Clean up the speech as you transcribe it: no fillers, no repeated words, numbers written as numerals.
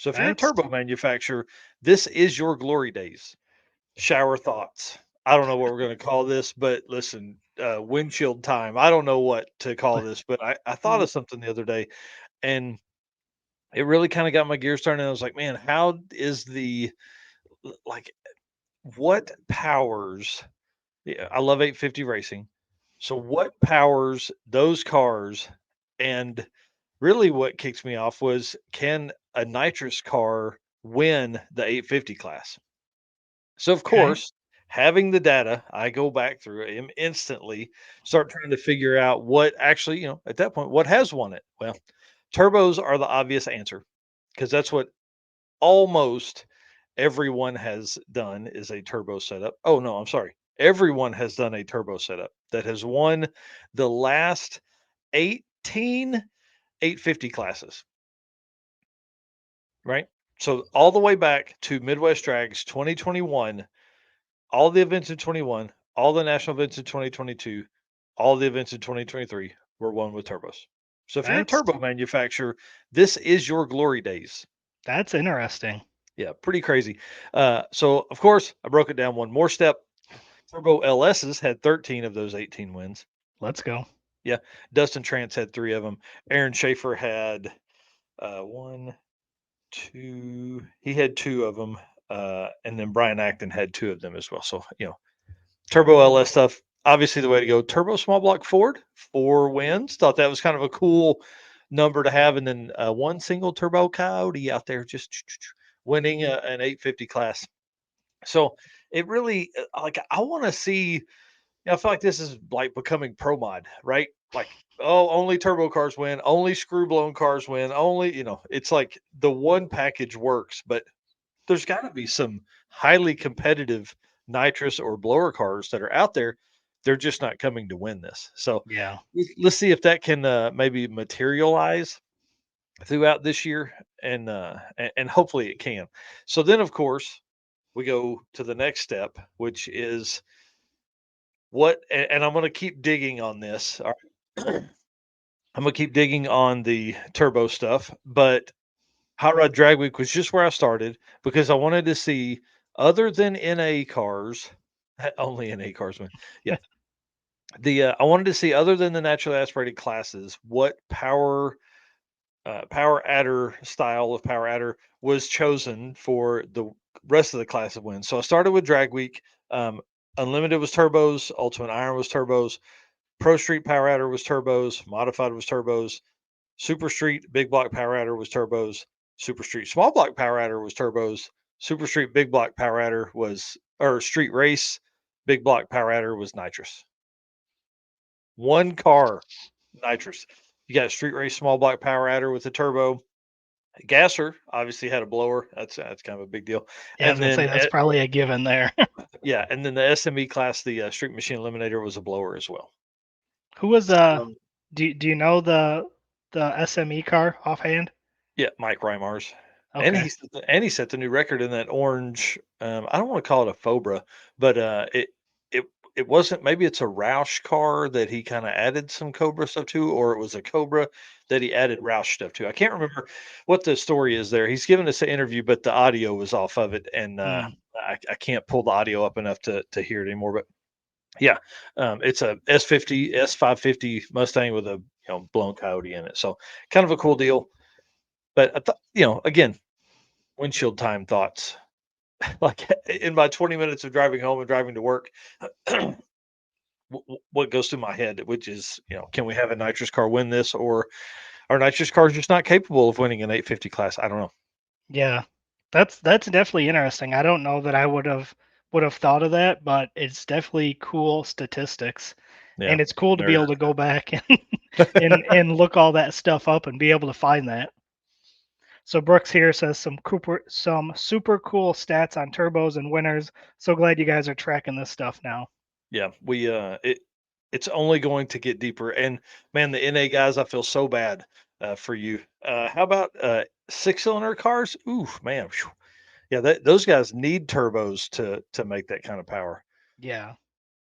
So if you're a That's turbo manufacturer, this is your glory days. Shower thoughts. I don't know what we're going to call this, but listen, windshield time. I don't know what to call this, but I thought of something the other day, and it really kind of got my gears turning. I was like, man, how is like what powers? Yeah, I love 850 racing. So what powers those cars? And really, what kicks me off was, can a nitrous car win the 850 class? So, of okay. course, having the data, I go back through it and instantly start trying to figure out what actually, at that point, what has won it. Well, turbos are the obvious answer because that's what almost everyone has done is a turbo setup. Oh no, I'm sorry. Everyone has done a turbo setup that has won the last 18 850 classes, right? So all the way back to Midwest Drags 2021, all the events in 21, all the national events in 2022, all the events in 2023 were won with turbos. So if you're a That's turbo manufacturer, this is your glory days. that's interesting. Yeah, pretty crazy. So of course, I broke it down one more step. Turbo LSs had 13 of those 18 wins. Let's go. Yeah, Dustin Trance had 3 of them. Aaron Schaefer had one, two. He had 2 of them, and then Brian Acton had 2 of them as well. So Turbo LS stuff, obviously the way to go. Turbo small block Ford, 4 wins. Thought that was kind of a cool number to have, and then one single turbo Coyote out there just winning an 850 class. So it really like I want to see. I feel like this is like becoming pro mod, right? Like, oh, only turbo cars win, only screw blown cars win, only it's like the one package works, but there's got to be some highly competitive nitrous or blower cars that are out there. They're just not coming to win this. So Yeah. let's see if that can maybe materialize throughout this year, and hopefully it can. So then, of course, we go to the next step, which is and I'm going to keep digging on this. All right. I'm going to keep digging on the turbo stuff, but Hot Rod Drag Week was just where I started because I wanted to see, other than NA cars, only NA cars win. Yeah, I wanted to see, other than the naturally aspirated classes, what power adder style of power adder was chosen for the rest of the class of wins. So I started with Drag Week. Um, Unlimited was turbos. Ultimate Iron was turbos. Pro Street Power Adder was turbos. Modified was turbos. Super Street Big Block Power Adder was turbos. Super Street Small Block Power Adder was turbos. Super Street Big Block Power Adder was, or Street Race Big Block Power Adder was nitrous. One car, nitrous. You got Street Race Small Block Power Adder with a turbo. Gasser obviously had a blower. That's kind of a big deal. Yeah, I was And gonna say then that's probably a given there. yeah, and then the SME class, the Street Machine Eliminator was a blower as well. Who was So do you know the SME car offhand? yeah, Mike Reimars. And Okay. he set the new record in that orange. I don't want to call it a Fobra, but it it wasn't. Maybe it's a Roush car that he kind of added some Cobra stuff to, or it was a Cobra that he added Roush stuff to. I can't remember what the story is there. He's given us an interview, but the audio was off of it, and Hmm. I can't pull the audio up enough to hear it anymore. But yeah, it's a S50 S550 Mustang with a blown Coyote in it. So kind of a cool deal. But I thought, again, windshield time thoughts. Like in my 20 minutes of driving home and driving to work, what goes through my head, which is, can we have a nitrous car win this, or are nitrous cars just not capable of winning an 850 class? I don't know. Yeah. That's definitely interesting. I don't know that I would have thought of that, but it's definitely cool statistics. Yeah, And it's cool to be nerd. able to go back and and look all that stuff up and be able to find that. So Brooks here says some super cool stats on turbos and winners. So glad you guys are tracking this stuff now. Yeah, it's only going to get deeper. And man, the NA guys, I feel so bad for you. How about 6-cylinder cars? Ooh, man. Whew. Yeah, those guys need turbos to make that kind of power. Yeah.